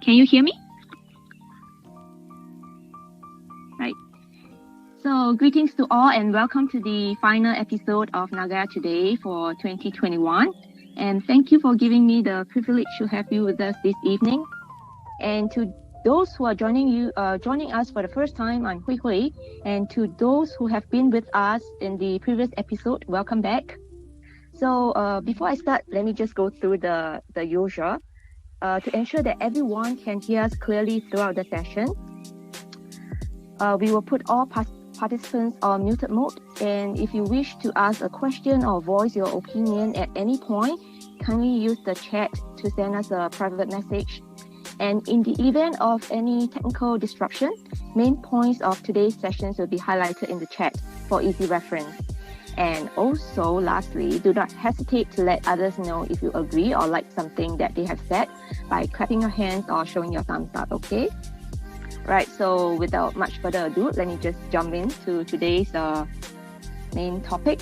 Can you hear me? Right. So greetings to all and welcome to the final episode of Nagaya today for 2021. And thank you for giving me the privilege to have you with us this evening. And to those who are joining us for the first time, I'm Hui Hui. And to those who have been with us in the previous episode, welcome back. So before I start, let me just go through the usual. To ensure that everyone can hear us clearly throughout the session, we will put all participants on muted mode. And if you wish to ask a question or voice your opinion at any point, kindly use the chat to send us a private message. And in the event of any technical disruption, main points of today's sessions will be highlighted in the chat for easy reference. And also, lastly, do not hesitate to let others know if you agree or like something that they have said by clapping your hands or showing your thumbs up, okay? Right, so without much further ado, let me just jump into today's main topic.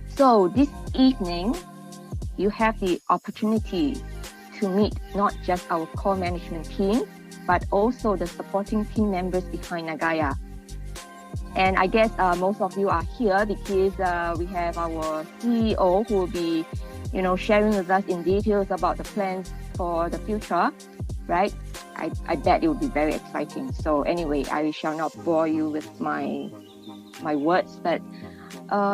So this evening, you have the opportunity to meet not just our core management team, but also the supporting team members behind Nagaya. And I guess most of you are here because we have our CEO who will be, sharing with us in details about the plans for the future, right? I bet it will be very exciting. So anyway, I shall not bore you with my words, but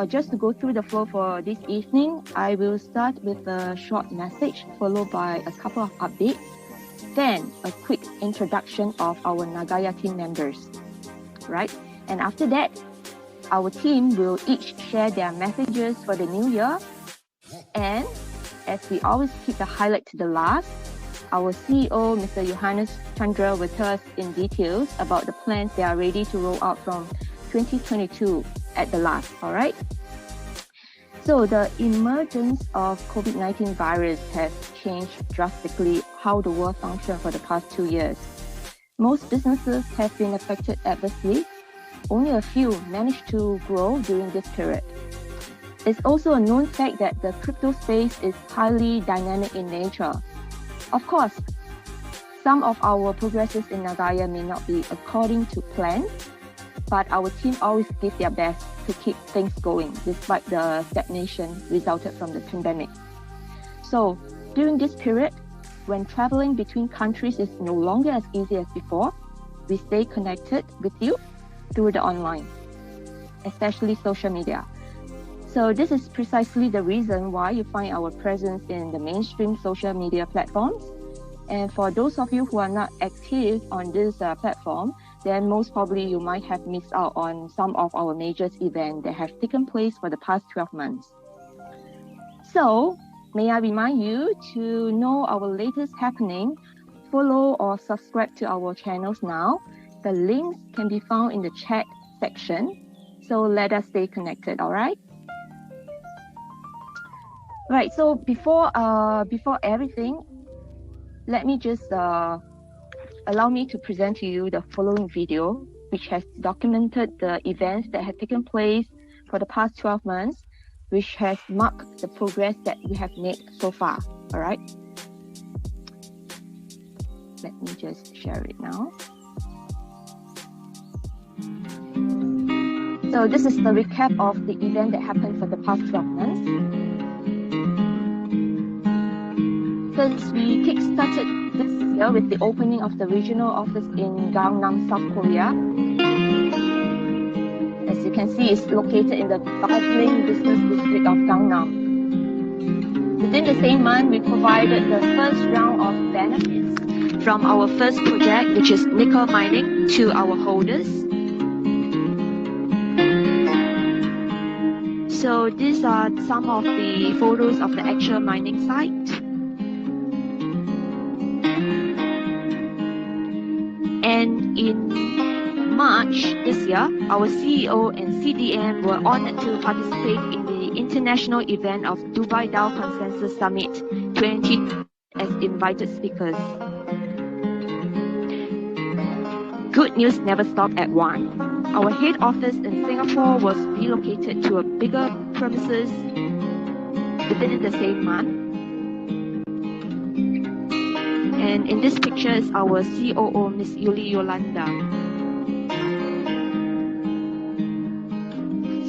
just to go through the flow for this evening, I will start with a short message followed by a couple of updates, then a quick introduction of our Nagaya team members, right? And after that, our team will each share their messages for the new year. And as we always keep the highlight to the last, our CEO, Mr. Johannes Chandra, will tell us in details about the plans they are ready to roll out from 2022 at the last, all right? So the emergence of COVID-19 virus has changed drastically how the world functioned for the past 2 years. Most businesses have been affected adversely. Only a few managed to grow during this period. It's also a known fact that the crypto space is highly dynamic in nature. Of course, some of our progresses in Nagaya may not be according to plan, but our team always give their best to keep things going despite the stagnation resulted from the pandemic. So during this period, when traveling between countries is no longer as easy as before, we stay connected with you through the online, especially social media. So this is precisely the reason why you find our presence in the mainstream social media platforms. And for those of you who are not active on this platform, then most probably you might have missed out on some of our major events that have taken place for the past 12 months. So may I remind you to know our latest happening, follow or subscribe to our channels now. The links can be found in the chat section. So let us stay connected, all right? Right, so before everything, let me just allow me to present to you the following video, which has documented the events that have taken place for the past 12 months, which has marked the progress that we have made so far, all right? Let me just share it now. So this is the recap of the event that happened for the past 12 months. Since we kick-started this year with the opening of the regional office in Gangnam, South Korea, as you can see, it's located in the bustling business district of Gangnam. Within the same month, we provided the first round of benefits from our first project, which is nickel mining, to our holders. So these are some of the photos of the actual mining site. And in March this year, our CEO and CDM were honored to participate in the international event of Dubai Dow Consensus Summit 2020 as invited speakers. Good news never stopped at one. Our head office in Singapore was relocated to a bigger premises within the same month. And And in this picture is our COO, Miss Yuli Yolanda.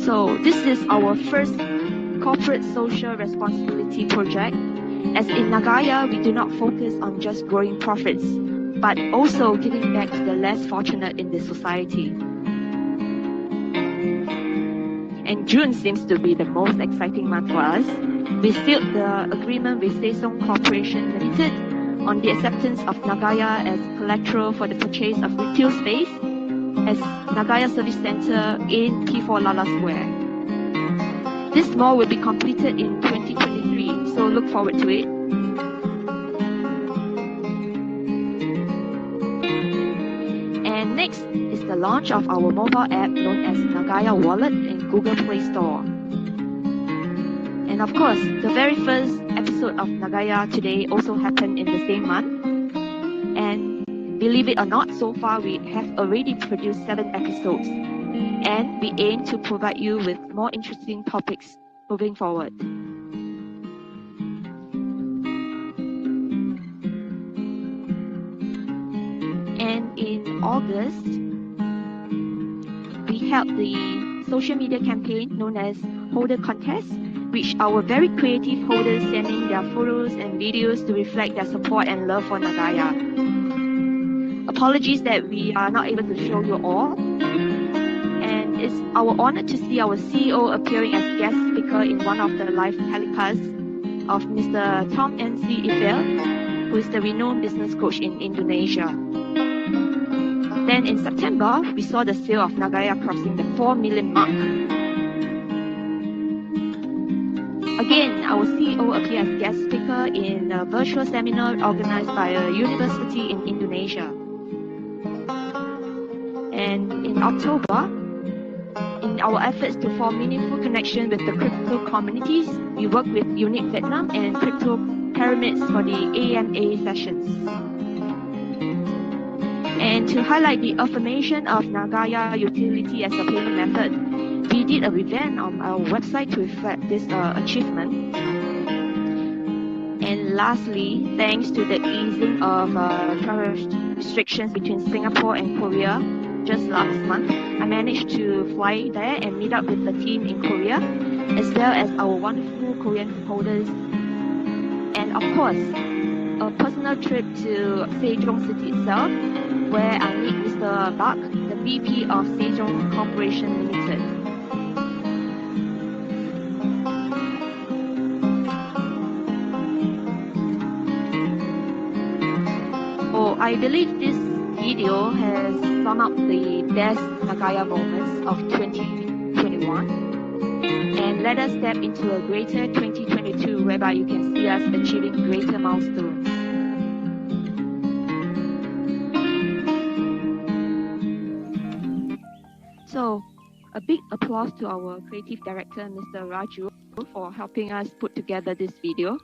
So this is our first corporate social responsibility project. As in Nagaya, we do not focus on just growing profits, but also giving back to the less fortunate in the society. And June seems to be the most exciting month for us. We sealed the agreement with Sejong Corporation Limited on the acceptance of Nagaya as collateral for the purchase of retail space as Nagaya Service Center in P4 Lala Square. This mall will be completed in 2023, so look forward to it. And next is the launch of our mobile app known as Nagaya Wallet in Google Play Store. And of course, the very first episode of Nagaya Today also happened in the same month. And believe it or not, so far we have already produced 7 episodes. And we aim to provide you with more interesting topics moving forward. And in August, we held the social media campaign known as Holder Contest, which our very creative holders sent in their photos and videos to reflect their support and love for Nagaya. Apologies that we are not able to show you all. And it's our honor to see our CEO appearing as guest speaker in one of the live telecasts of Mr. Tom N.C. Ifel, who is the renowned business coach in Indonesia. Then in September, we saw the sale of Nagaya crossing the 4 million mark. Again, our CEO appeared as guest speaker in a virtual seminar organized by a university in Indonesia. And in October, in our efforts to form meaningful connection with the crypto communities, we work with Unique Vietnam and Crypto Pyramids for the AMA sessions. And to highlight the affirmation of Nagaya utility as a payment method, we did a revamp on our website to reflect this achievement. And lastly, thanks to the easing of travel restrictions between Singapore and Korea just last month, I managed to fly there and meet up with the team in Korea, as well as our wonderful Korean holders. And of course, a personal trip to Sejong City itself, where I meet Mr. Bak, the VP of Sejong Corporation Limited. So I believe this video has summed up the best Nagaya moments of 2021. And let us step into a greater 2022 whereby you can see us achieving greater milestones. So, a big applause to our creative director, Mr. Raju, for helping us put together this video.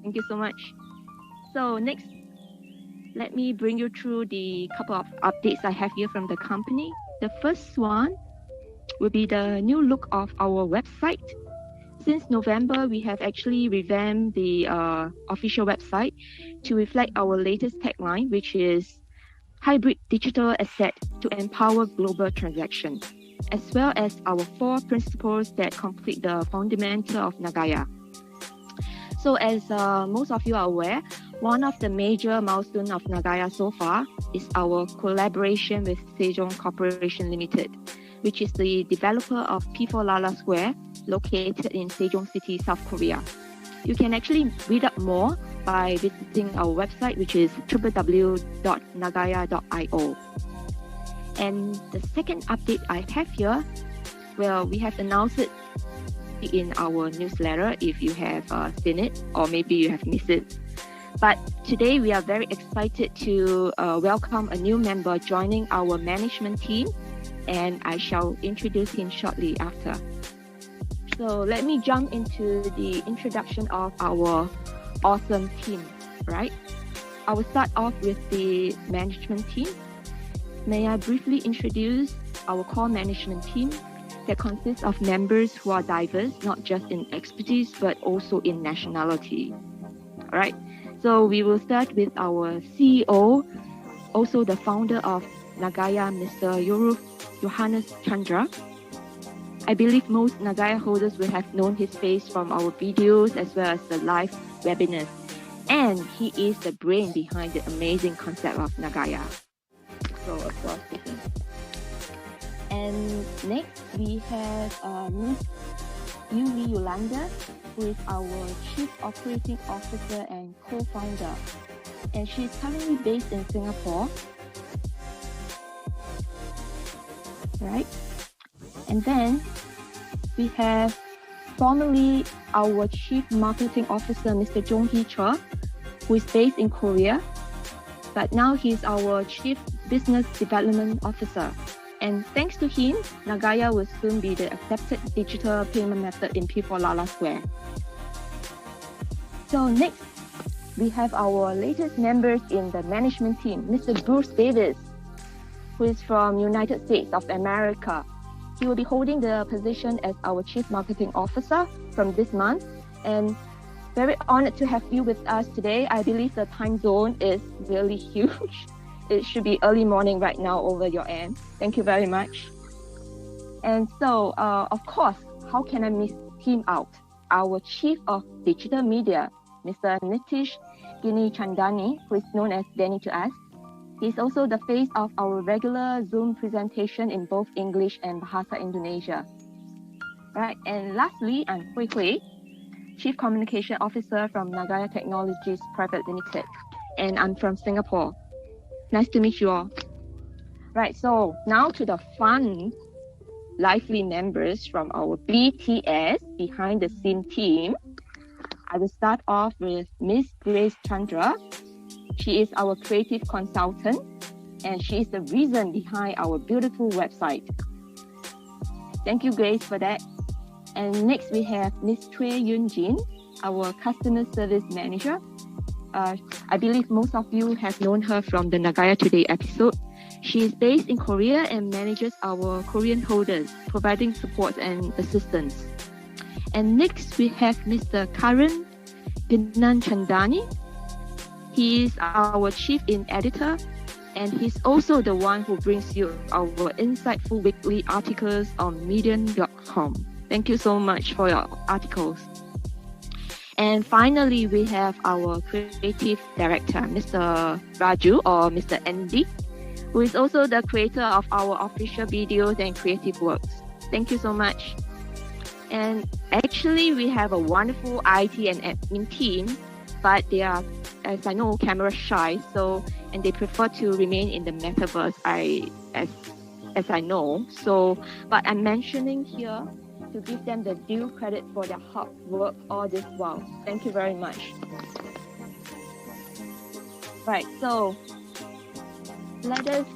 Thank you so much. So next, let me bring you through the couple of updates I have here from the company. The first one will be the new look of our website. Since November, we have actually revamped the official website to reflect our latest tagline, which is hybrid digital asset to empower global transactions, as well as our 4 principles that complete the fundamental of Nagaya. So as most of you are aware, one of the major milestones of Nagaya so far is our collaboration with Sejong Corporation Limited, which is the developer of P4 Lala Square, located in Sejong City, South Korea. You can actually read up more by visiting our website, which is www.nagaya.io. And the second update I have here, well, we have announced it in our newsletter if you have seen it, or maybe you have missed it. But today we are very excited to welcome a new member joining our management team, and I shall introduce him shortly after. So let me jump into the introduction of our awesome team, right? I will start off with the management team. May I briefly introduce our core management team that consists of members who are diverse, not just in expertise, but also in nationality. All right. So we will start with our CEO, also the founder of Nagaya, Mr. Johannes Chandra. I believe most Nagaya holders will have known his face from our videos as well as the live webinars. And he is the brain behind the amazing concept of Nagaya. So applause to him. And next we have Miss Yuli Yolanda, who is our Chief Operating Officer and co-founder. And she is currently based in Singapore. Right? And then we have formerly our Chief Marketing Officer, Mr. Jong Hee Choi, who is based in Korea, but now he's our Chief Business Development Officer. And thanks to him, Nagaya will soon be the accepted digital payment method in P4 Lala Square. So next, we have our latest members in the management team, Mr. Bruce Davis, who is from United States of America. He will be holding the position as our Chief Marketing Officer from this month. And very honored to have you with us today. I believe the time zone is really huge. It should be early morning right now over your end. Thank you very much. And so, of course, how can I miss him out? Our Chief of Digital Media, Mr. Nitish Gini Chandani, who is known as Danny to us. He's also the face of our regular Zoom presentation in both English and Bahasa Indonesia. Right, and lastly, I'm Hui Hui, Chief Communication Officer from Nagaya Technologies Private Limited, and I'm from Singapore. Nice to meet you all. Right, so now to the fun, lively members from our BTS, behind the scene team. I will start off with Miss Grace Chandra. She is our creative consultant, and she is the reason behind our beautiful website. Thank you, Grace, for that. And next we have Miss Choi Yoon Jin, our customer service manager. I believe most of you have known her from the Nagaya Today episode. She is based in Korea and manages our Korean holders, providing support and assistance. And next we have Mr. Karan Binan Chandani. He is our chief editor, and he's also the one who brings you our insightful weekly articles on medium.com. Thank you so much for your articles. And finally, we have our creative director, Mr. Raju or Mr. Andy, who is also the creator of our official videos and creative works. Thank you so much. And actually, we have a wonderful IT and admin team, but they are, as I know, camera shy, and they prefer to remain in the metaverse, as I know. So, but I'm mentioning here to give them the due credit for their hard work all this while. Thank you very much. Right, so let us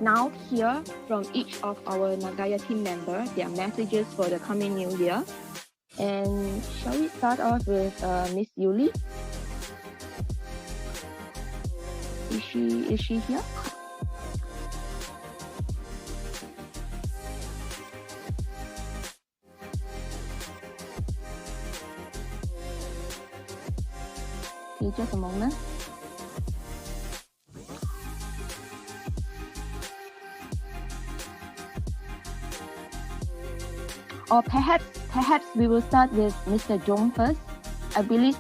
now hear from each of our Nagaya team members their messages for the coming new year. And shall we start off with Miss Yuli? Is she here? Okay, just a moment. Or perhaps we will start with Mr. Jong first. I believe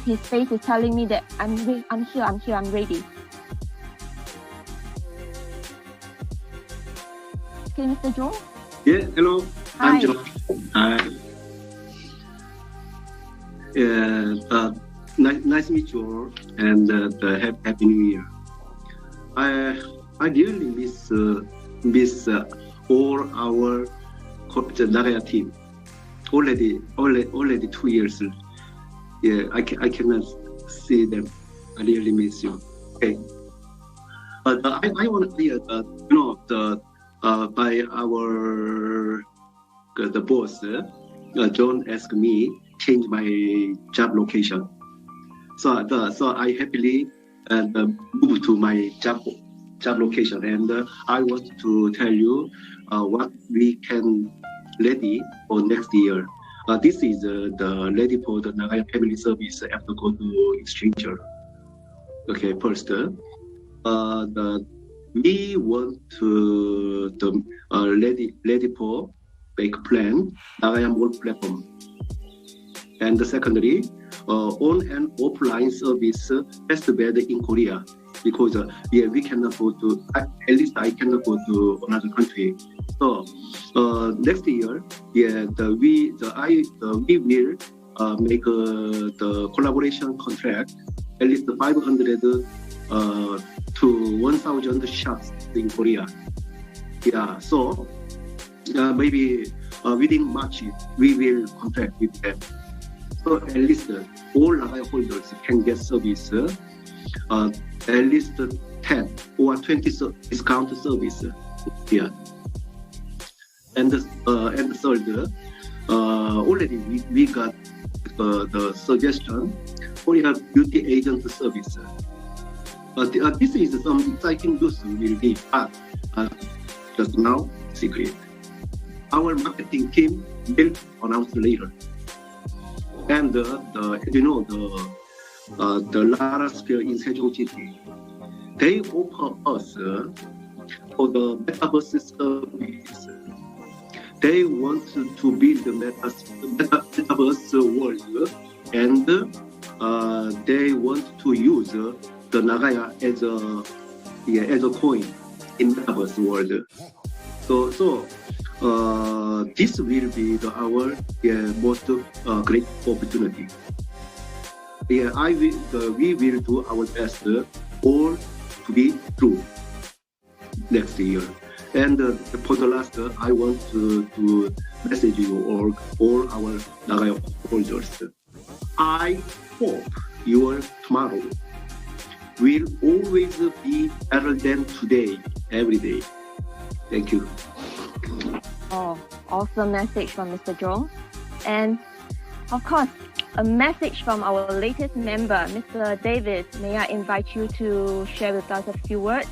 his face is telling me that I'm here, I'm ready. Okay, Mr. Jong? Yeah, hello. Hi. I'm Jong. Hi. Nice to meet you all, and Happy New Year. I really miss all our Nagaya team. Already 2 years. Yeah, I cannot see them. I really miss you. Okay. But I want to clear that by the boss, John asked me change my job location. So I happily moved to my job location, and I want to tell you what we can ready for next year. This is the ready for the Nagaya family service after go to exchanger. Okay, first, we want to ready for make plan Nagaya Mall platform. And secondly, on and offline service best bed in Korea, because we cannot go to, at least I cannot go to another country. So next year, we will make the collaboration contract at least 500 to 1,000 shops in Korea. Yeah, so maybe within March we will contract with them. So at least all Nagaya holders can get service, at least 10 or 20 discount service. Yeah. And third, already we got the suggestion for your beauty agent service. This is some exciting news will be, but just now secret. Our marketing team will announce later. And you know, the Lara Square in Sejong City, they offer us for the metaverse service. They want to build the metaverse world, and they want to use the Nagaya as a coin in metaverse world. So this will be our most great opportunity. Yeah, we will do our best all to be true next year. And for the last, I want to message you all our Nagaya holders. I hope your tomorrow will always be better than today, every day. Thank you. Oh, awesome message from Mr. Jong. And of course, a message from our latest member, Mr. David. May I invite you to share with us a few words?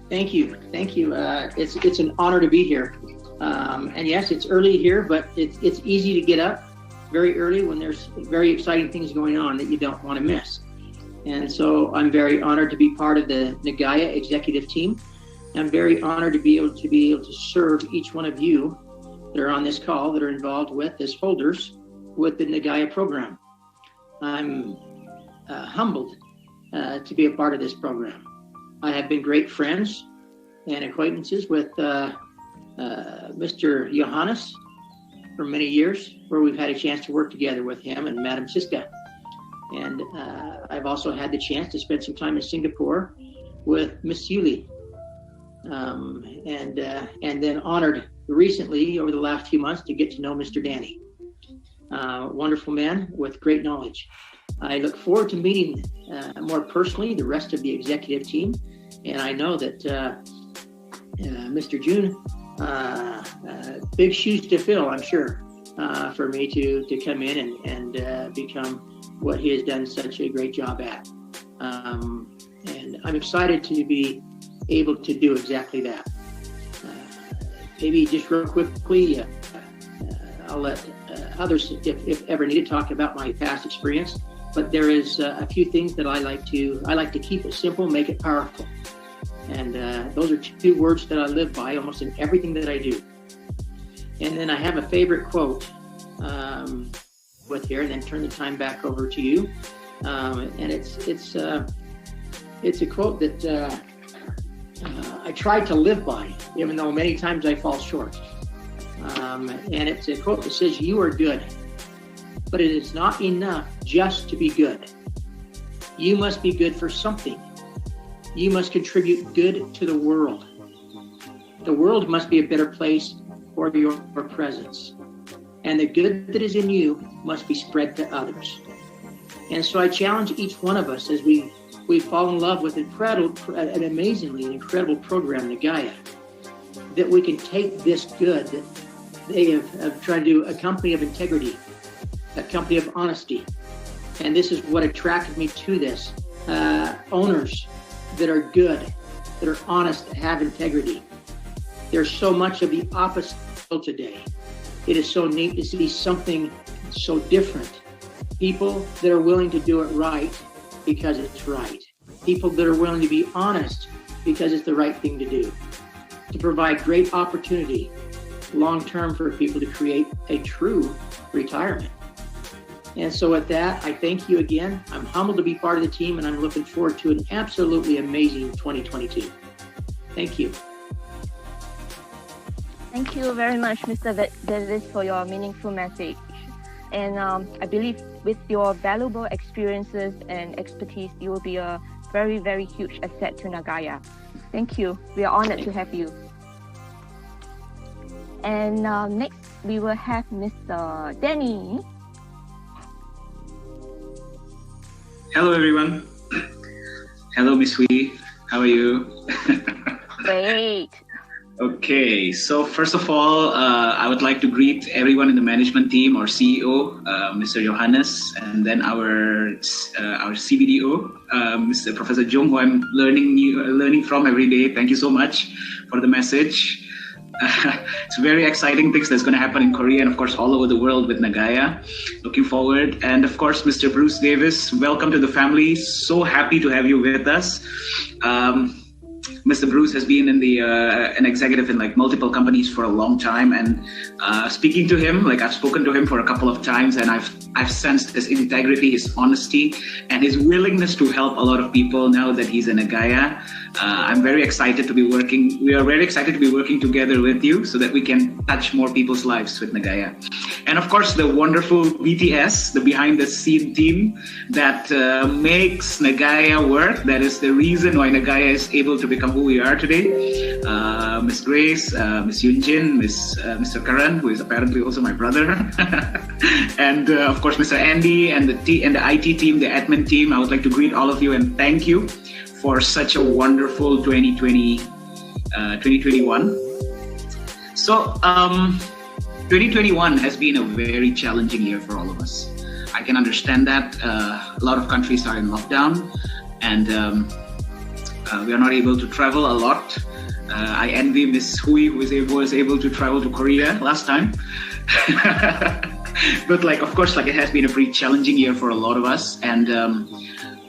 Thank you. It's an honor to be here. And yes, it's early here, but it's easy to get up very early when there's very exciting things going on that you don't want to miss. And so I'm very honored to be part of the Nagaya executive team. I'm very honored to be able to serve each one of you that are on this call that are involved with as holders with the Nagaya program. I'm humbled to be a part of this program. I have been great friends and acquaintances with Mr. Johannes for many years, where we've had a chance to work together with him and Madam Siska. And I've also had the chance to spend some time in Singapore with Miss Yuli. And then honored recently over the last few months to get to know Mr. Danny. Wonderful man with great knowledge. I look forward to meeting more personally the rest of the executive team, and I know that Mr. June, big shoes to fill, I'm sure, for me to come in and become what he has done such a great job at. And I'm excited to be able to do exactly that. Maybe just real quickly, I'll let others, if ever needed, talk about my past experience. But there is a few things that I like to keep it simple, make it powerful. And those are two words that I live by almost in everything that I do. And then I have a favorite quote with here, and then turn the time back over to you. And it's a quote that I try to live by, even though many times I fall short. And it's a quote that says, "You are good, but it is not enough just to be good. You must be good for something. You must contribute good to the world. The world must be a better place for your presence. And the good that is in you must be spread to others." And so I challenge each one of us as we fall in love with an amazingly incredible program, Nagaya, that we can take this good that they have tried to do, a company of integrity, a company of honesty. And this is what attracted me to this. Owners that are good, that are honest, that have integrity. There's so much of the opposite today. It is so neat to see something so different. People that are willing to do it right because it's right. People that are willing to be honest because it's the right thing to do. To provide great opportunity long-term for people to create a true retirement. And so with that, I thank you again. I'm humbled to be part of the team, and I'm looking forward to an absolutely amazing 2022. Thank you. Thank you very much, Mr. Davis, for your meaningful message. And I believe with your valuable experiences and expertise, you will be a very, very huge asset to Nagaya. Thank you. We are honored to have you. And next, we will have Mr. Danny. Hello, everyone. Hello, Miss Wee. How are you? Great. Okay, so first of all, I would like to greet everyone in the management team, our CEO, Mr. Johannes, and then our CBDO, Mr. Professor Jung, who I'm learning from every day. Thank you so much for the message. It's very exciting things that's going to happen in Korea and of course all over the world with Nagaya. Looking forward. And of course, Mr. Bruce Davis, welcome to the family. So happy to have you with us. Mr. Bruce has been in an executive in like multiple companies for a long time, and speaking to him, like I've spoken to him for a couple of times, and I've sensed his integrity, his honesty, and his willingness to help a lot of people now that he's in Nagaya. I'm very excited to be working. We are very excited to be working together with you so that we can touch more people's lives with Nagaya. And of course, the wonderful BTS, the behind the scene team that makes Nagaya work. That is the reason why Nagaya is able to become who we are today. Miss Grace, Miss Yunjin, Mr. Karan, who is apparently also my brother, and of course Mr. Andy and the IT team, the admin team. I would like to greet all of you and thank you for such a wonderful 2021. So 2021 has been a very challenging year for all of us. I can understand that. A lot of countries are in lockdown, and we are not able to travel a lot. I envy Miss Hui, who was able to travel to Korea last time. But of course, it has been a pretty challenging year for a lot of us. And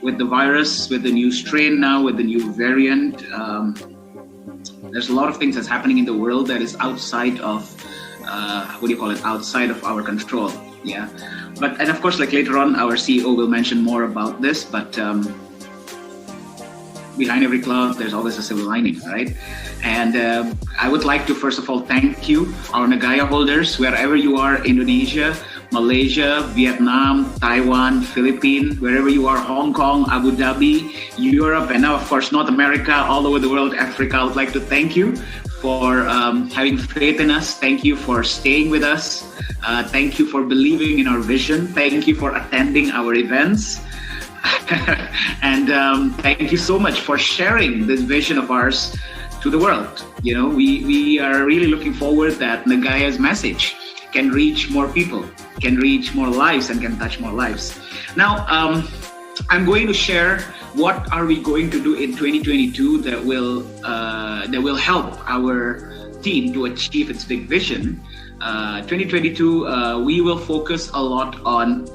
with the virus, with the new strain now, with the new variant, there's a lot of things that's happening in the world that is outside of, outside of our control. Yeah. And of course, later on, our CEO will mention more about this, but behind every cloud, there's always a silver lining, right? And I would like to, first of all, thank you, our Nagaya holders, wherever you are, Indonesia, Malaysia, Vietnam, Taiwan, Philippines, wherever you are, Hong Kong, Abu Dhabi, Europe, and now, of course, North America, all over the world, Africa. I would like to thank you for having faith in us. Thank you for staying with us. Thank you for believing in our vision. Thank you for attending our events. And thank you so much for sharing this vision of ours to the world. You know, we are really looking forward that Nagaya's message can reach more people, can reach more lives, and can touch more lives. Now, I'm going to share what are we going to do in 2022 that will help our team to achieve its big vision. 2022, we will focus a lot on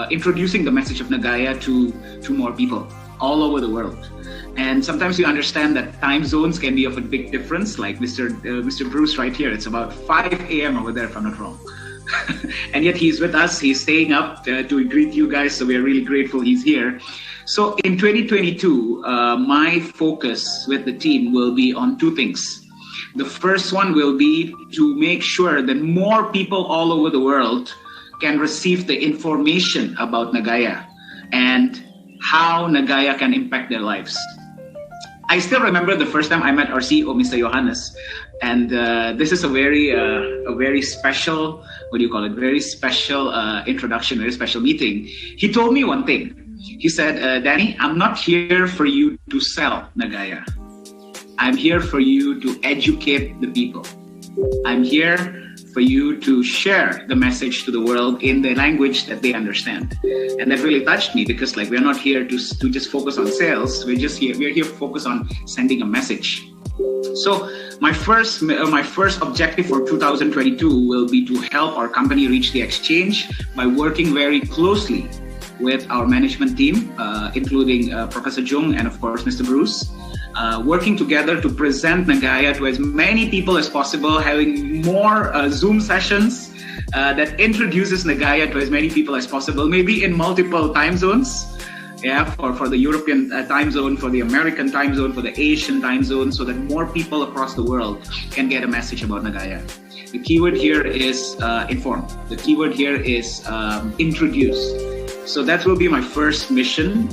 introducing the message of Nagaya to more people all over the world. And sometimes we understand that time zones can be of a big difference, like Mr. Bruce right here. It's about 5 a.m. over there, if I'm not wrong. And yet he's with us. He's staying up to greet you guys. So we are really grateful he's here. So in 2022, my focus with the team will be on two things. The first one will be to make sure that more people all over the world can receive the information about Nagaya and how Nagaya can impact their lives. I still remember the first time I met our CEO, Mr. Johannes, and this is a very special, very special introduction, very special meeting. He told me one thing. He said, Danny, I'm not here for you to sell Nagaya. I'm here for you to educate the people. I'm here for you to share the message to the world in the language that they understand. And that really touched me, because like we're not here to just focus on sales. We're here to focus on sending a message. So my first objective for 2022 will be to help our company reach the exchange by working very closely with our management team, including Professor Jung and of course Mr. Bruce, working together to present Nagaya to as many people as possible, having more Zoom sessions that introduces Nagaya to as many people as possible, maybe in multiple time zones. Yeah, for the European time zone, for the American time zone, for the Asian time zone, so that more people across the world can get a message about Nagaya. The keyword here is inform. The keyword here is introduce. So that will be my first mission.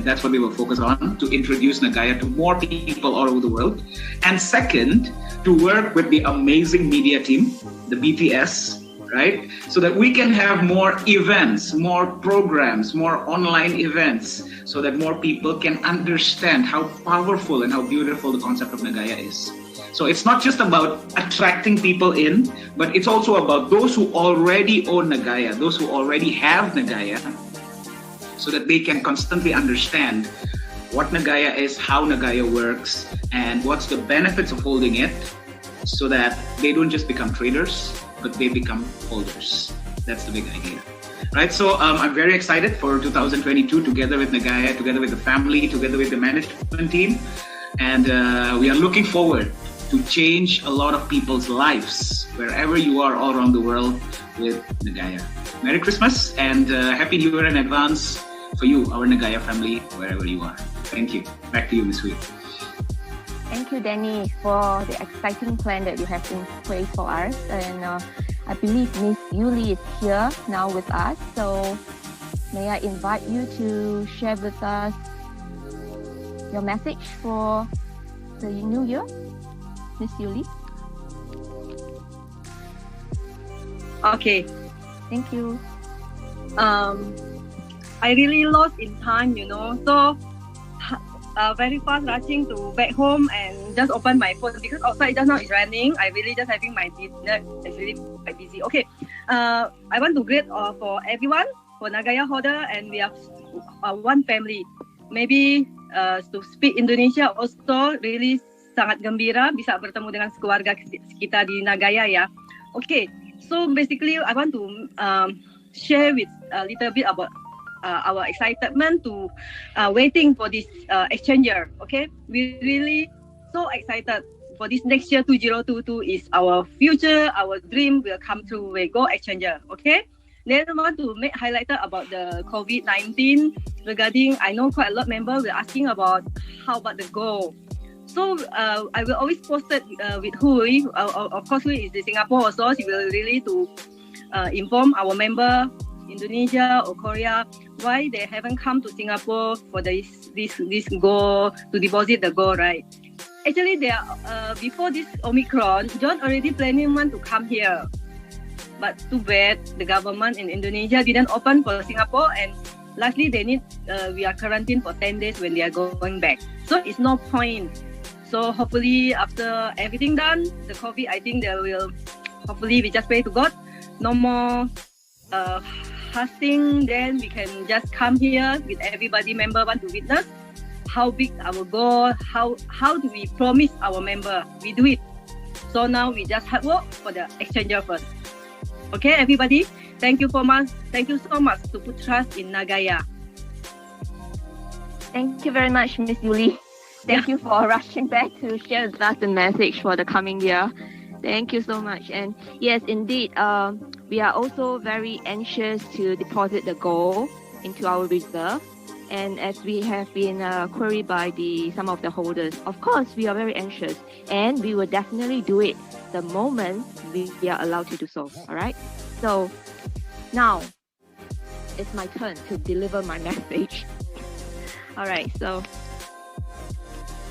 That's what we will focus on, to introduce Nagaya to more people all over the world. And second, to work with the amazing media team, the BPS, right? So that we can have more events, more programs, more online events, so that more people can understand how powerful and how beautiful the concept of Nagaya is. So it's not just about attracting people in, but it's also about those who already own Nagaya, those who already have Nagaya, so that they can constantly understand what Nagaya is, how Nagaya works, and what's the benefits of holding it, so that they don't just become traders, but they become holders. That's the big idea, right? So I'm very excited for 2022, together with Nagaya, together with the family, together with the management team. And we are looking forward to change a lot of people's lives, wherever you are all around the world, with Nagaya. Merry Christmas and Happy New Year in advance for you, our Nagaya family, wherever you are. Thank you. Back to you, Ms. Hui. Thank you, Danny, for the exciting plan that you have in place for us. And I believe Miss Yuli is here now with us. So may I invite you to share with us your message for the new year, Miss Yuli? Okay. Thank you. I really lost in time, so very fast rushing to back home and just open my phone, because outside just now is raining. I really just having my dinner. It's really quite busy. Okay, I want to greet for everyone, for Nagaya holder, and we are one family. Maybe to speak Indonesia also really sangat gembira bisa bertemu dengan keluarga kita di Nagaya ya. Okay, so basically I want to share with a little bit about our excitement to waiting for this exchanger. Okay, we really so excited for this next year. 2022 is our future, our dream will come true. We go exchanger. Okay, then I want to make highlighter about the COVID-19 regarding. I know quite a lot of members were asking about how about the goal. So I will always post it with Hui. Of course, Hui is in Singapore also. She will really to inform our member Indonesia or Korea why they haven't come to Singapore for this goal to deposit the gold, right? Actually, they are before this Omicron, John already planning want to come here, but too bad the government in Indonesia didn't open for Singapore, and lastly they need we are quarantined for 10 days when they are going back. So it's no point. So hopefully after everything done, the COVID, I think they will. Hopefully we just pray to God, no more fasting, then we can just come here with everybody member want to witness how big our goal, how do we promise our member we do it. So now we just hard work for the exchanger first. Okay, everybody, thank you so much to put trust in Nagaya. Thank you very much, Miss Yuli. Thank you for rushing back to share with us the message for the coming year. Thank you so much. And yes, indeed, we are also very anxious to deposit the gold into our reserve. And as we have been queried by some of the holders, of course, we are very anxious. And we will definitely do it the moment we are allowed to do so. All right? So now it's my turn to deliver my message. All right, so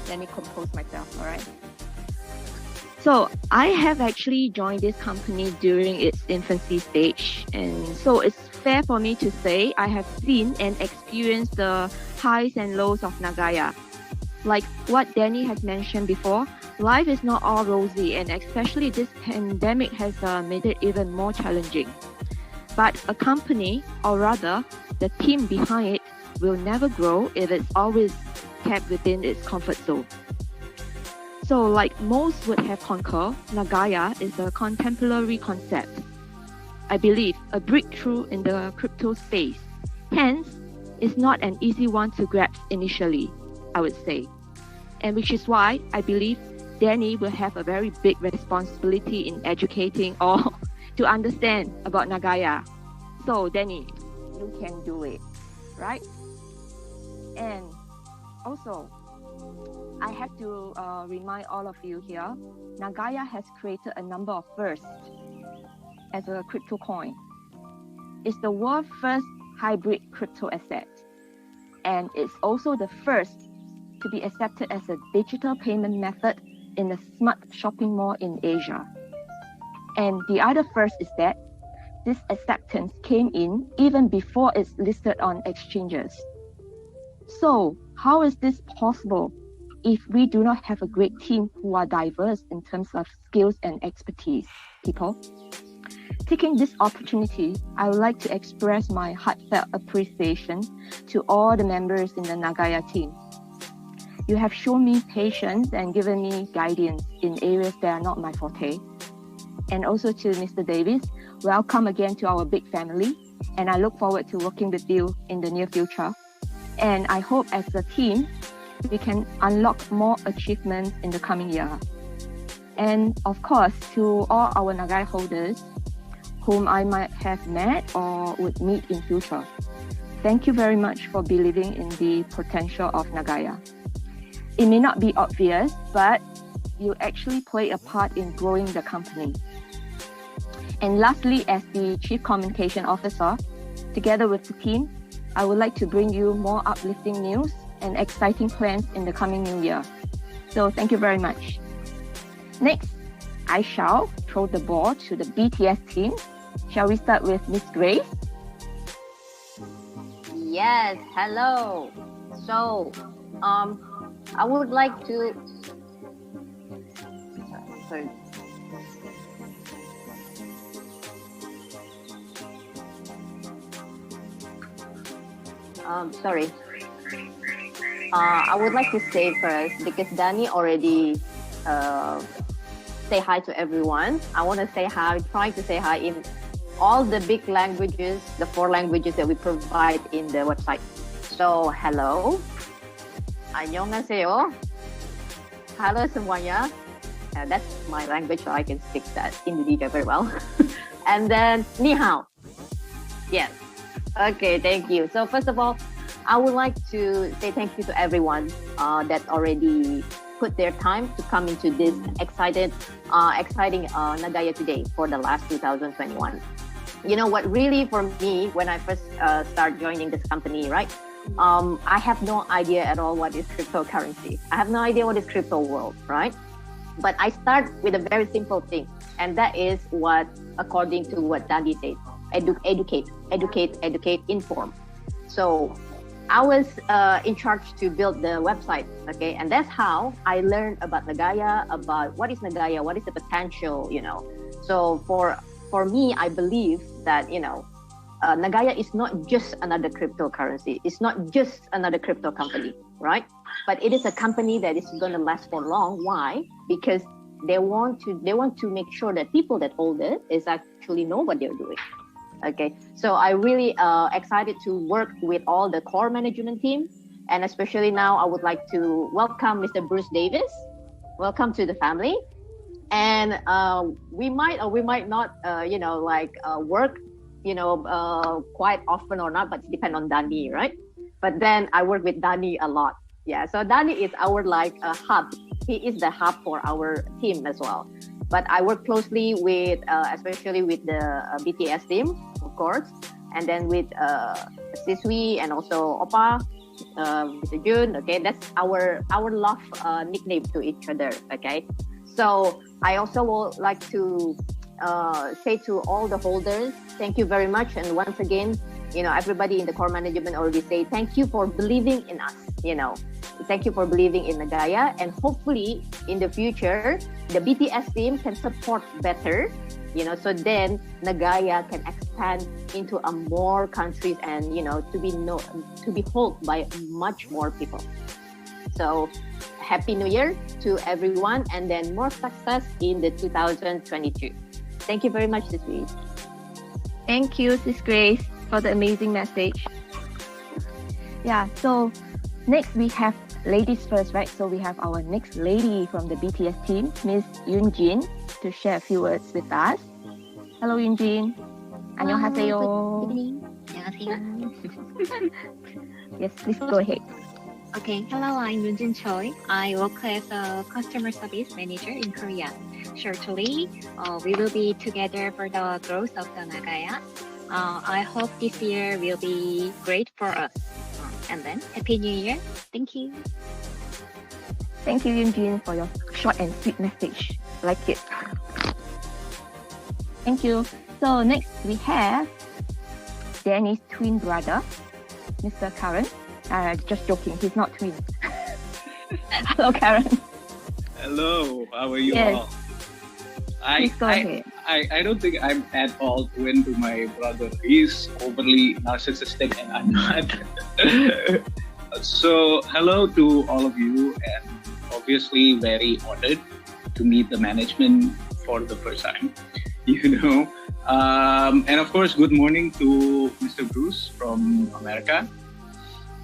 let me compose myself. All right. So I have actually joined this company during its infancy stage, and so it's fair for me to say I have seen and experienced the highs and lows of Nagaya. like what Danny has mentioned before, life is not all rosy, and especially this pandemic has made it even more challenging. But a company, or rather, the team behind it, will never grow if it's always kept within its comfort zone. So, like most would have concurred, Nagaya is a contemporary concept. I believe a breakthrough in the crypto space. Hence, it's not an easy one to grasp initially, I would say. And which is why I believe Danny will have a very big responsibility in educating or to understand about Nagaya. So, Danny, you can do it, right? And also, I have to remind all of you here, Nagaya has created a number of firsts as a crypto coin. It's the world's first hybrid crypto asset. And it's also the first to be accepted as a digital payment method in a smart shopping mall in Asia. And the other first is that this acceptance came in even before it's listed on exchanges. So, how is this possible if we do not have a great team who are diverse in terms of skills and expertise, people? Taking this opportunity, I would like to express my heartfelt appreciation to all the members in the Nagaya team. You have shown me patience and given me guidance in areas that are not my forte. And also to Mr. Davis, welcome again to our big family, and I look forward to working with you in the near future. And I hope as a team, we can unlock more achievements in the coming year. And of course, to all our Nagaya holders, whom I might have met or would meet in future, thank you very much for believing in the potential of Nagaya. It may not be obvious, but you actually play a part in growing the company. And lastly, as the Chief Communication Officer, together with the team, I would like to bring you more uplifting news and exciting plans in the coming new year. So thank you very much. Next, I shall throw the ball to the BTS team. Shall we start with Miss Grace? Yes, hello. So, I would like to. Sorry. Sorry. I would like to say first, because Danny already say hi to everyone. I want to say hi, trying to say hi in all the big languages, the 4 languages that we provide in the website. So, hello. 안녕하세요. Hello semuanya. That's my language, so I can speak that Indonesia very well. And then, ni hao. Yes. Okay, thank you. So first of all, I would like to say thank you to everyone that already put their time to come into this exciting Nagaya today for the last 2021. You know what, really for me, when I first start joining this company, right? I have no idea at all what is cryptocurrency. I have no idea what is crypto world, right? But I start with a very simple thing, and that is what, according to what Danny said, educate, inform. So I was in charge to build the website, okay? And that's how I learned about Nagaya, about what is Nagaya, what is the potential, you know. So for me, I believe that, you know, Nagaya is not just another cryptocurrency. It's not just another crypto company, right? But it is a company that is going to last for long. Why? Because they want to make sure that people that hold it is actually know what they're doing. Okay, so I really excited to work with all the core management team, and especially now I would like to welcome Mr. Bruce Davis. Welcome to the family. And we might or we might not, work, quite often or not, but it depends on Danny, right? But then I work with Danny a lot. Yeah, so Danny is our hub. He is the hub for our team as well. But I work closely with, especially with the BTS team, of course, and then with Siswi and also Opa, Mr. Jun. Okay, that's our love nickname to each other. Okay, so I also would like to say to all the holders, thank you very much. And once again, everybody in the core management already say thank you for believing in us. thank you for believing in Nagaya. And hopefully in the future, the BTS team can support better, so then Nagaya can expand into more countries and, to be held by much more people. So Happy New Year to everyone, and then more success in the 2022. Thank you very much, Sis Grace. Thank you, Sis Grace, for the amazing message. Yeah, so next we have ladies first, right? So we have our next lady from the BTS team, Miss Yoonjin, to share a few words with us. Hello, Yoonjin. 안녕하세요. Good evening. 안녕하세요. Yes, please go ahead. Okay, hello, I'm Yoonjin Choi. I work as a customer service manager in Korea. Shortly, we will be together for the growth of the Nagaya. I hope this year will be great for us. And then, Happy New Year. Thank you. Thank you, Yoonjin, for your short and sweet message. Like it. Thank you. So next we have Danny's twin brother, Mr. Karen. Just joking, he's not twin. Hello, Karen. Hello, how are you Yes. all? Please go ahead. I don't think I'm at all twin to my brother. He's overly narcissistic and I'm not. So, hello to all of you, and obviously very honored to meet the management for the first time, And of course, good morning to Mr. Bruce from America.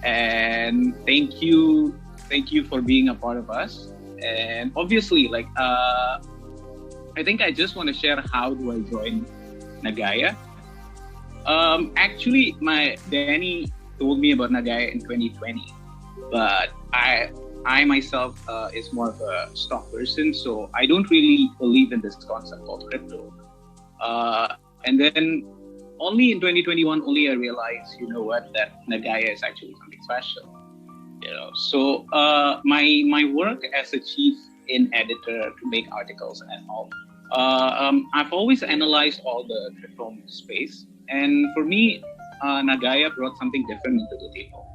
And thank you for being a part of us. And obviously, I think I just want to share how do I join Nagaya. Actually, my Danny told me about Nagaya in 2020, but I myself is more of a stock person, so I don't really believe in this concept called crypto. And then only in 2021, I realized, that Nagaya is actually something special. So my work as a chief in editor to make articles and all, I've always analyzed all the crypto space, and for me, Nagaya brought something different into the table.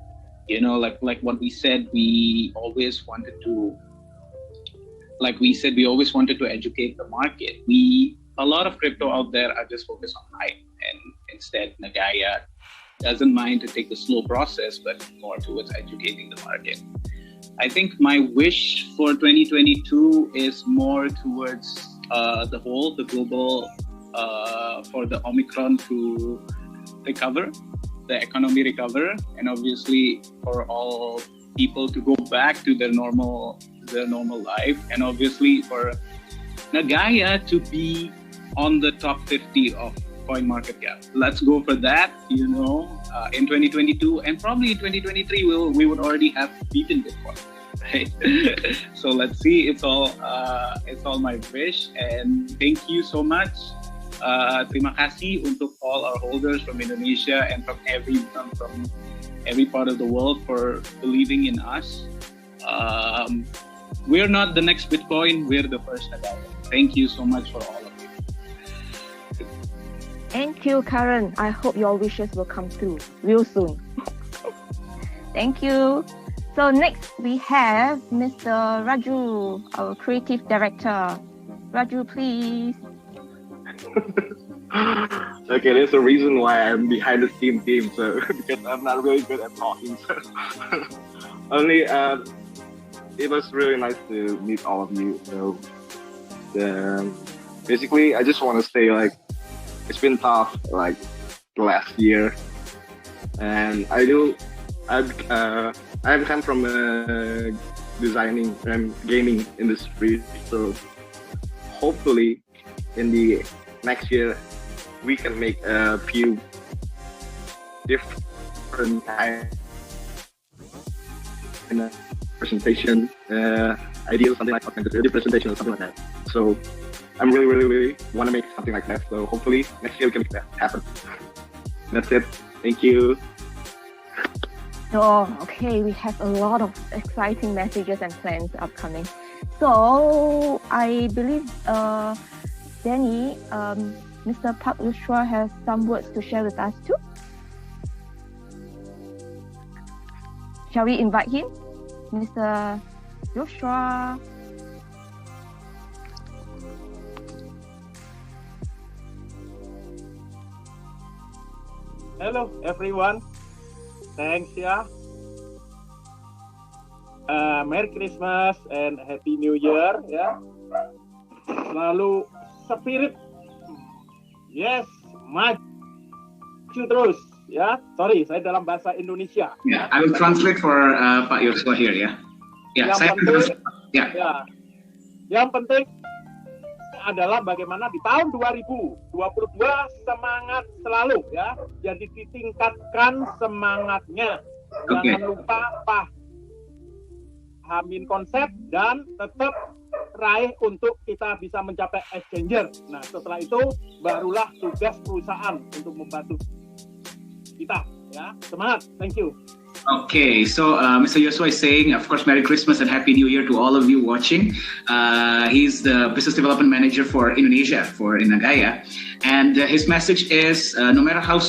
Like what we said, we always wanted to educate the market. A lot of crypto out there are just focused on hype, and instead Nagaya doesn't mind to take the slow process, but more towards educating the market. I think my wish for 2022 is more towards the global, for the Omicron to recover, the economy recover, and obviously for all people to go back to their normal life, and obviously for Nagaya to be on the top 50 of CoinMarketCap. Let's go for that, in 2022, and probably in 2023 we would already have beaten Bitcoin, right? So let's see. It's all my wish, and thank you so much. Terima kasih untuk all our holders from Indonesia and from every part of the world for believing in us. We're not the next Bitcoin, we're the first Nagaya. Thank you so much for all of you. Thank you, Karen. I hope your wishes will come true real soon. Thank you. So next we have Mr. Raju, our creative director. Raju, please. Okay, there's a reason why I'm behind the scene team, so because I'm not really good at talking. So only it was really nice to meet all of you. Basically, I just want to say it's been tough the last year, and I've come from designing and gaming industry, so hopefully in the next year we can make a few different kind of presentation ideas, something like video presentation or something like that. So I'm really want to make something like that. So hopefully next year we can make that happen. That's it. Thank you. Oh, okay. We have a lot of exciting messages and plans upcoming. So I believe Danny, Mr. Park Lushwa has some words to share with us too. Shall we invite him? Mr. Joshua. Hello everyone, thanks ya. Merry Christmas and Happy New Year ya. Selalu spirit, yes, maju terus ya. Sorry, saya dalam bahasa Indonesia. Yeah, I will translate for Pak Joshua here ya. Ya, Yang saya penting, ya. Yang penting adalah bagaimana di tahun 2022 semangat selalu ya, jadi ditingkatkan semangatnya. Okay. Jangan lupa pahamin konsep dan tetap raih untuk kita bisa mencapai exchanger. Nah setelah itu barulah tugas perusahaan untuk membantu kita ya. Semangat, thank you. Okay, so Mr. Joshua is saying, of course, Merry Christmas and Happy New Year to all of you watching. He's the Business Development Manager for Indonesia for Nagaya, and his message is: no matter how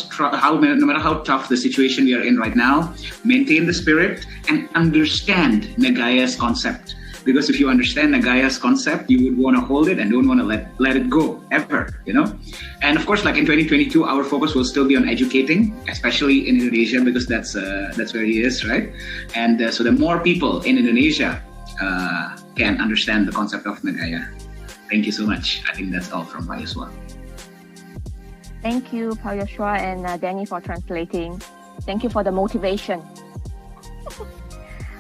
tough the situation we are in right now, maintain the spirit and understand Nagaya's concept. Because if you understand Nagaya's concept, you would want to hold it and don't want to let it go ever, you know. And of course, like in 2022, our focus will still be on educating, especially in Indonesia, because that's where he is, right? And so the more people in Indonesia can understand the concept of Nagaya. Thank you so much. I think that's all from Pak Joshua. Thank you, Pak Joshua and Danny, for translating. Thank you for the motivation.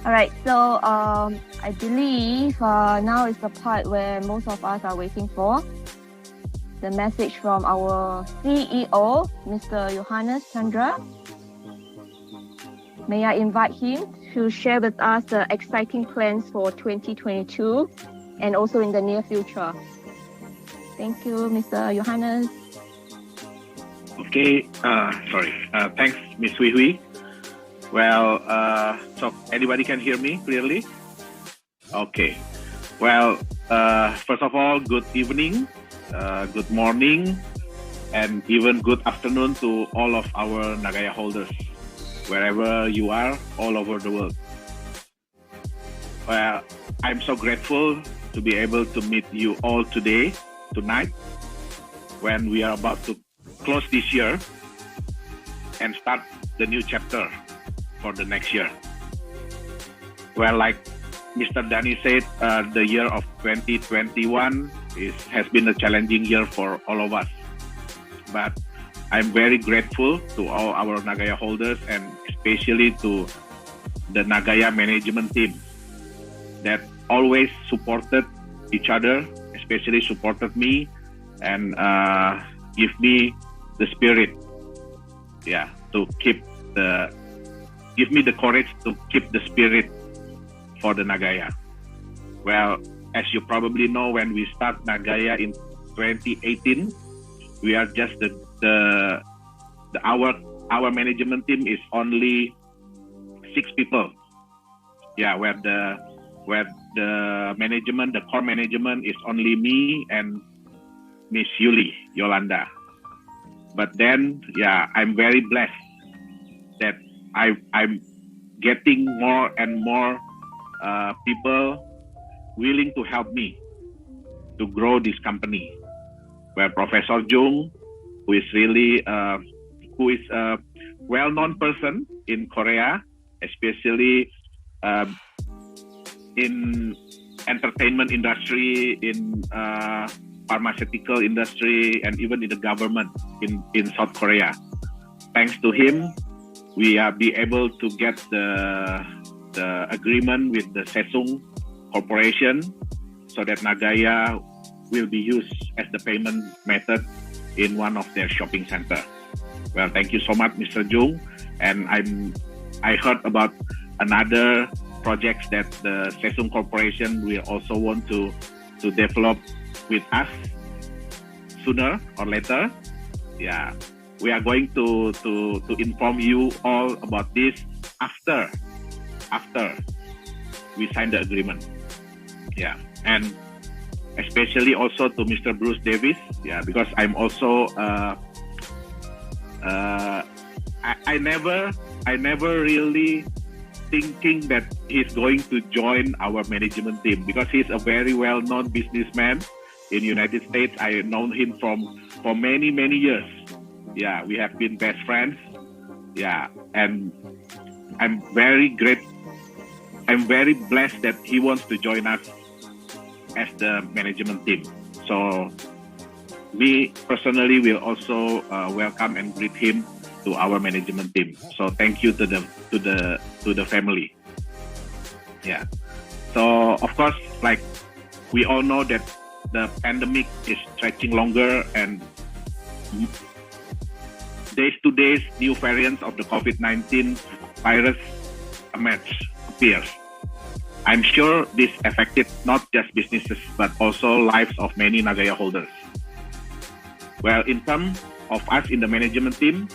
All right, so I believe now is the part where most of us are waiting for. The message from our CEO, Mr. Johannes Chandra. May I invite him to share with us the exciting plans for 2022 and also in the near future. Thank you, Mr. Johannes. Okay, thanks, Ms. Hui Hui. Well, so anybody can hear me clearly? Okay. Well, first of all, good evening, good morning, and even good afternoon to all of our Nagaya holders, wherever you are, all over the world. Well, I'm so grateful to be able to meet you all tonight, when we are about to close this year and start the new chapter for the next year. Well, like Mr. Danny said, the year of 2021 has been a challenging year for all of us. But I'm very grateful to all our Nagaya holders and especially to the Nagaya management team that always supported each other, especially supported me and give me the spirit, to give me the courage to keep the spirit for the Nagaya. Well, as you probably know, when we start Nagaya in 2018, we are just our management team is only 6 people. Yeah, where the management, the core management is only me and Miss Yolanda. But then, I'm very blessed that I'm getting more and more people willing to help me to grow this company. Where Professor Jung, who is really a well-known person in Korea, especially in entertainment industry, in pharmaceutical industry, and even in the government in South Korea. Thanks to him, we be able to get the agreement with the Sesung Corporation so that Nagaya will be used as the payment method in one of their shopping center. Well, thank you so much, Mr. Jung. And I heard about another projects that the Sesung Corporation will also want to develop with us sooner or later. Yeah, we are going to inform you all about this after we sign the agreement. Yeah, and especially also to Mr. Bruce Davis. Yeah, because I'm also I never really thinking that he's going to join our management team because he's a very well-known businessman in United States. I known him for many, many years. Yeah, we have been best friends. Yeah, and I'm very blessed that he wants to join us as the management team. So me personally will also welcome and greet him to our management team. So thank you to the family. Yeah. So of course, like we all know that the pandemic is stretching longer, and days to days, new variants of the COVID-19 virus appears. I'm sure this affected not just businesses, but also lives of many Nagaya holders. Well, in terms of us in the management team,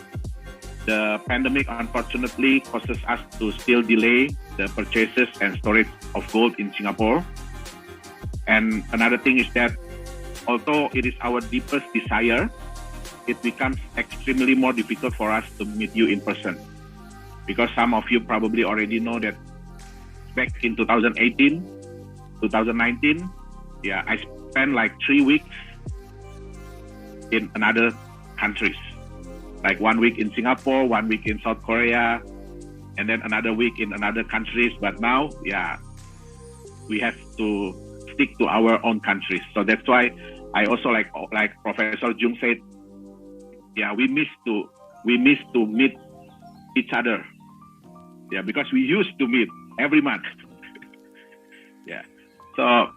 the pandemic unfortunately causes us to still delay the purchases and storage of gold in Singapore. And another thing is that although it is our deepest desire, it becomes extremely more difficult for us to meet you in person. Because some of you probably already know that back in 2018, 2019, yeah, I spent like 3 weeks in another countries. Like 1 week in Singapore, 1 week in South Korea, and then another week in another countries. But now, yeah, we have to stick to our own countries. So that's why I also like Professor Jung said, yeah, we miss to meet each other. Yeah, because we used to meet every month. Yeah. So,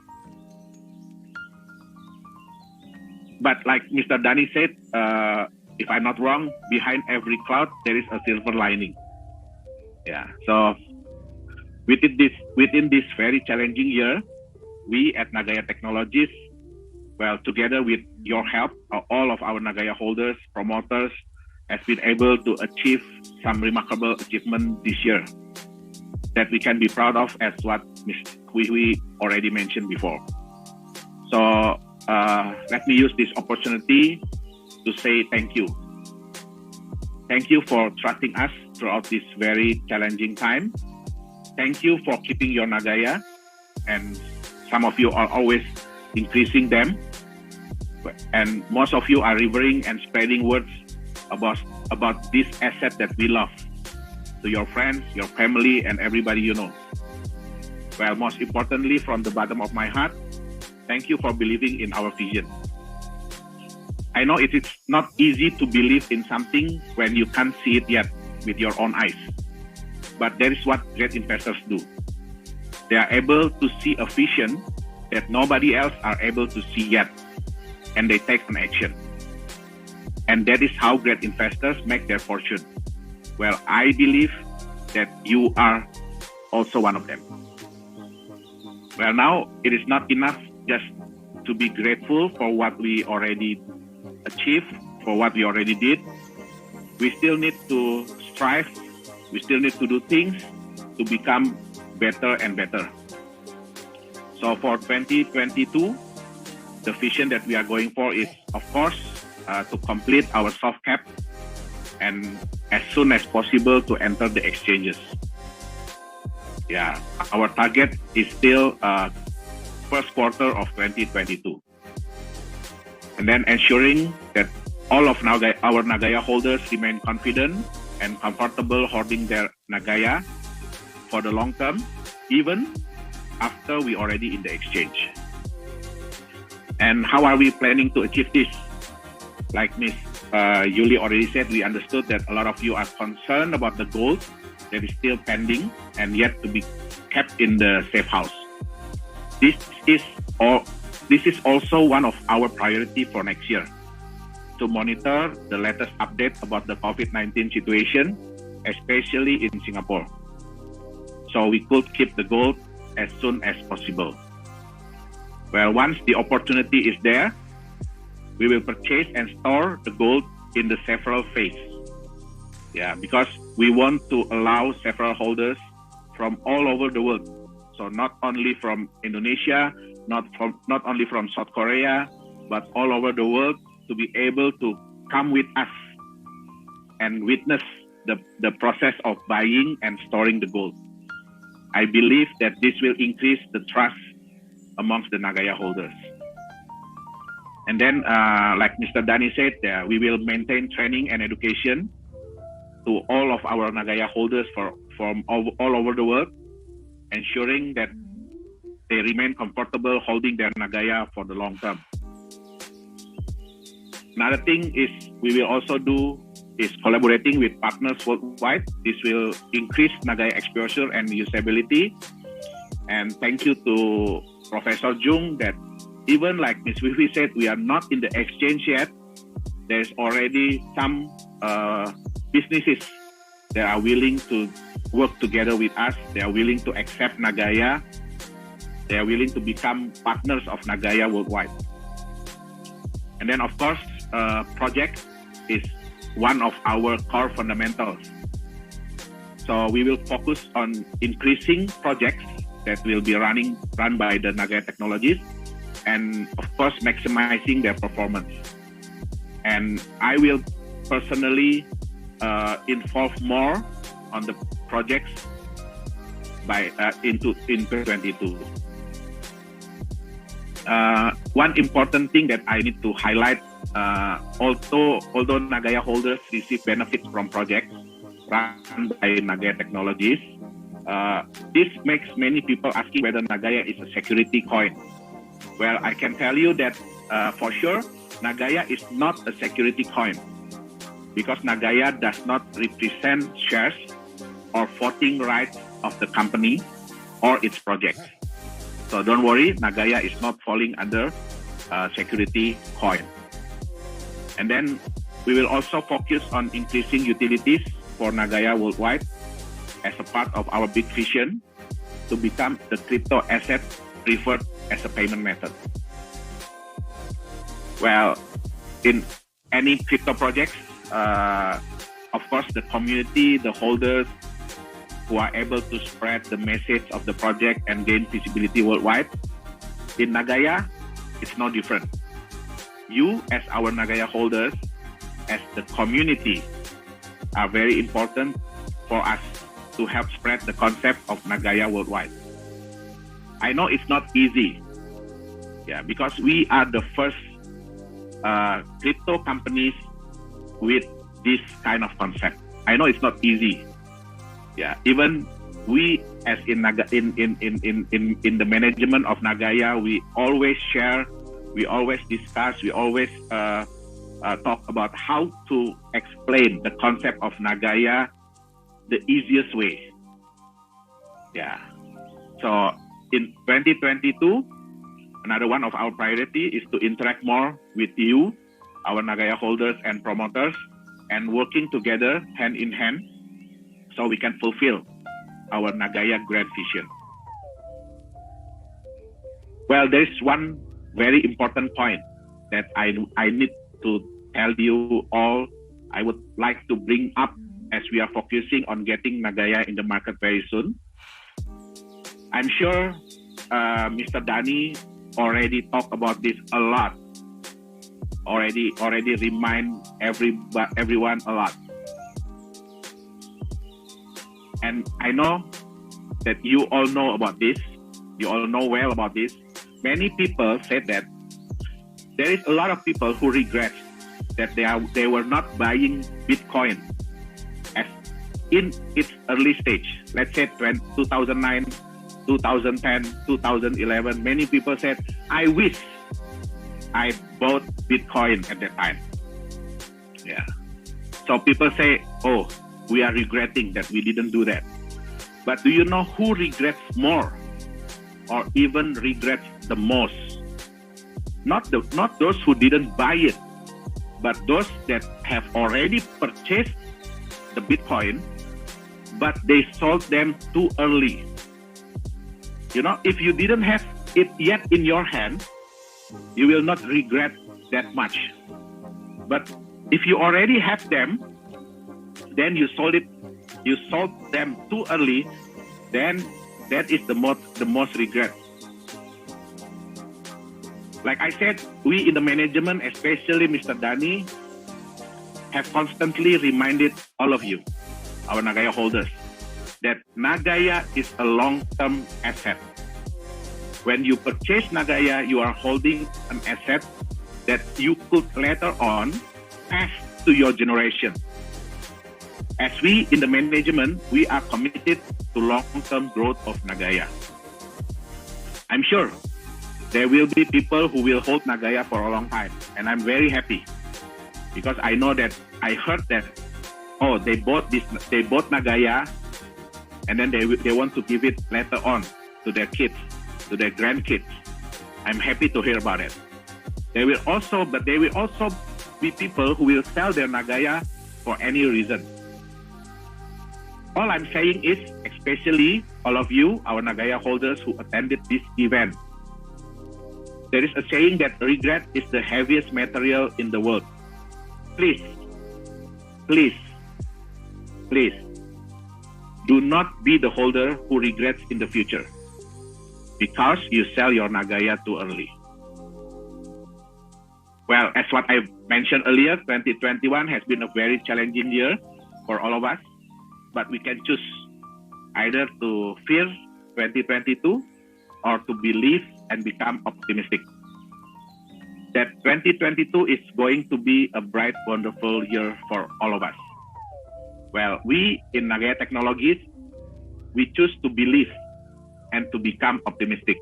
but like Mr. Dani said, if I'm not wrong, behind every cloud there is a silver lining. Yeah. So within this very challenging year, we at Nagaya Technologies, well, together with your help, all of our Nagaya holders, promoters, has been able to achieve some remarkable achievement this year that we can be proud of, as what we already mentioned before. So let me use this opportunity to say thank you. Thank you for trusting us throughout this very challenging time. Thank you for keeping your Nagaya, and some of you are always increasing them. And most of you are revering and spreading words about this asset that we love to your friends, your family, and everybody you know. Well, most importantly, from the bottom of my heart, thank you for believing in our vision. I know it is not easy to believe in something when you can't see it yet with your own eyes. But that is what great investors do. They are able to see a vision that nobody else are able to see yet, and they take an action. And that is how great investors make their fortune. Well, I believe that you are also one of them. Well, now it is not enough just to be grateful for what we already achieved, for what we already did. We still need to strive. We still need to do things to become better and better. So for 2022, the vision that we are going for is, of course, to complete our soft cap and as soon as possible to enter the exchanges. Yeah, our target is still first quarter of 2022. And then ensuring that all of our Nagaya holders remain confident and comfortable holding their Nagaya for the long term, even after we already in the exchange. And how are we planning to achieve this? Like Ms. Yuli already said, we understood that a lot of you are concerned about the gold that is still pending and yet to be kept in the safe house. This is also one of our priority for next year, to monitor the latest update about the COVID-19 situation, especially in Singapore, so we could keep the gold as soon as possible. Well, once the opportunity is there, we will purchase and store the gold in the several phases. Yeah, because we want to allow several holders from all over the world. So not only from Indonesia, not only from South Korea, but all over the world, to be able to come with us and witness the process of buying and storing the gold. I believe that this will increase the trust amongst the Nagaya holders. And then, like Mr. Dani said, we will maintain training and education to all of our Nagaya holders from all over the world, ensuring that they remain comfortable holding their Nagaya for the long term. Another thing is we will also do is collaborating with partners worldwide. This will increase Nagaya exposure and usability. And thank you to Professor Jung that even like Ms. Vivi said, we are not in the exchange yet. There's already some businesses that are willing to work together with us. They are willing to accept Nagaya. They are willing to become partners of Nagaya worldwide. And then, of course, project is one of our core fundamentals. So we will focus on increasing projects that will be run by the Nagaya Technologies, and of course, maximizing their performance. And I will personally involve more on the projects in 2022. One important thing that I need to highlight, although Nagaya holders receive benefits from projects run by Nagaya Technologies, this makes many people asking whether Nagaya is a security coin. Well, I can tell you that for sure, Nagaya is not a security coin because Nagaya does not represent shares or voting rights of the company or its projects. So don't worry, Nagaya is not falling under security coin. And then we will also focus on increasing utilities for Nagaya worldwide as a part of our big vision to become the crypto asset preferred as a payment method. Well, in any crypto projects, of course, the community, the holders who are able to spread the message of the project and gain visibility worldwide. In Nagaya, it's no different. You, as our Nagaya holders, as the community, are very important for us to help spread the concept of Nagaya worldwide. I know it's not easy, because we are the first crypto companies with this kind of concept. I know it's not easy. Even we, as in the management of Nagaya, we always share, we always discuss, we always talk about how to explain the concept of Nagaya the easiest way. So in 2022, another one of our priority is to interact more with you, our Nagaya holders and promoters, and working together hand in hand so we can fulfill our Nagaya grand vision. Well, there is one very important point that I need to tell you all. I would like to bring up as we are focusing on getting Nagaya in the market very soon. I'm sure Mr. Dani already talked about this a lot. Already remind everyone a lot. And I know that you all know about this. You all know well about this. Many people said that there is a lot of people who regret that they were not buying Bitcoin as in its early stage. Let's say 2009, 2010, 2011. Many people said, I wish I bought Bitcoin at that time. So people say, oh, we are regretting that we didn't do that. But do you know who regrets more or even regrets the most? Not those who didn't buy it, but those that have already purchased the Bitcoin, but they sold them too early. If you didn't have it yet in your hand, you will not regret that much. But if you already have them, then you sold them too early, then that is the most regret. Like I said, we in the management, especially Mr. Dani, have constantly reminded all of you, our Nagaya holders, that Nagaya is a long-term asset. When you purchase Nagaya, you are holding an asset that you could later on pass to your generation. As we in the management, we are committed to long-term growth of Nagaya. I'm sure there will be people who will hold Nagaya for a long time, and I'm very happy because I know that I heard that they bought Nagaya, and then they want to give it later on to their kids, to their grandkids. I'm happy to hear about it. There will also be people who will sell their Nagaya for any reason. All I'm saying is, especially all of you, our Nagaya holders who attended this event, there is a saying that regret is the heaviest material in the world. Please, please, please, do not be the holder who regrets in the future because you sell your Nagaya too early. Well, as what I mentioned earlier, 2021 has been a very challenging year for all of us, but we can choose either to fear 2022 or to believe and become optimistic. That 2022 is going to be a bright, wonderful year for all of us. Well, we in Nagaya Technologies, we choose to believe and to become optimistic.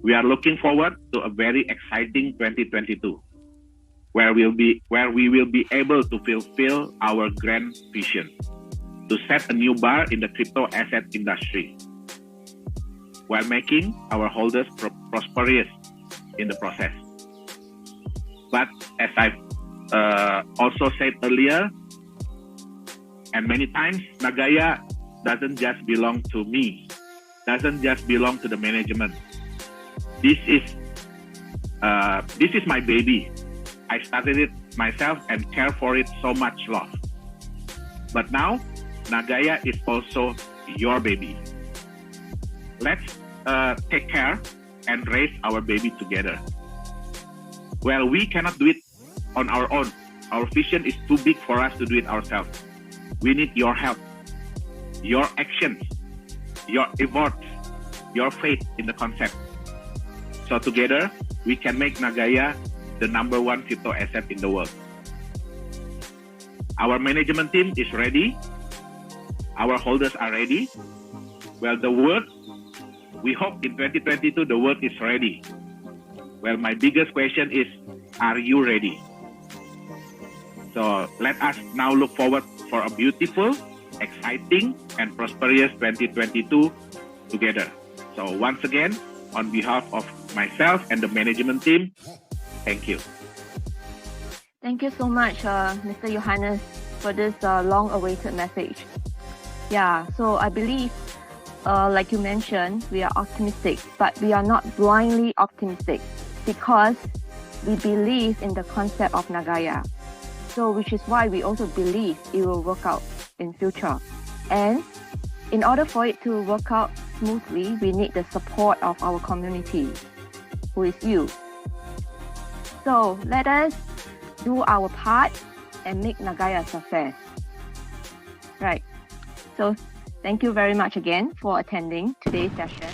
We are looking forward to a very exciting 2022, where we will be able to fulfill our grand vision, to set a new bar in the crypto asset industry, while making our holders prosperous in the process. But as I've also said earlier, and many times, Nagaya doesn't just belong to me, doesn't just belong to the management. This is my baby. I started it myself and care for it so much love. But now, Nagaya is also your baby. Let's take care and raise our baby together. Well, we cannot do it on our own. Our vision is too big for us to do it ourselves. We need your help, your actions, your efforts, your faith in the concept. So together, we can make Nagaya the #1 crypto asset in the world. Our management team is ready. Our holders are ready. Well, the world, we hope in 2022, the world is ready. Well, my biggest question is, are you ready? So let us now look forward for a beautiful, exciting, and prosperous 2022 together. So once again, on behalf of myself and the management team, thank you. Thank you so much, Mr. Johannes, for this long-awaited message. Yeah, so I believe, like you mentioned, we are optimistic, but we are not blindly optimistic because we believe in the concept of Nagaya. So, which is why we also believe it will work out in future. And in order for it to work out smoothly, we need the support of our community, who is you. So let us do our part and make Nagaya a success. Right. So thank you very much again for attending today's session.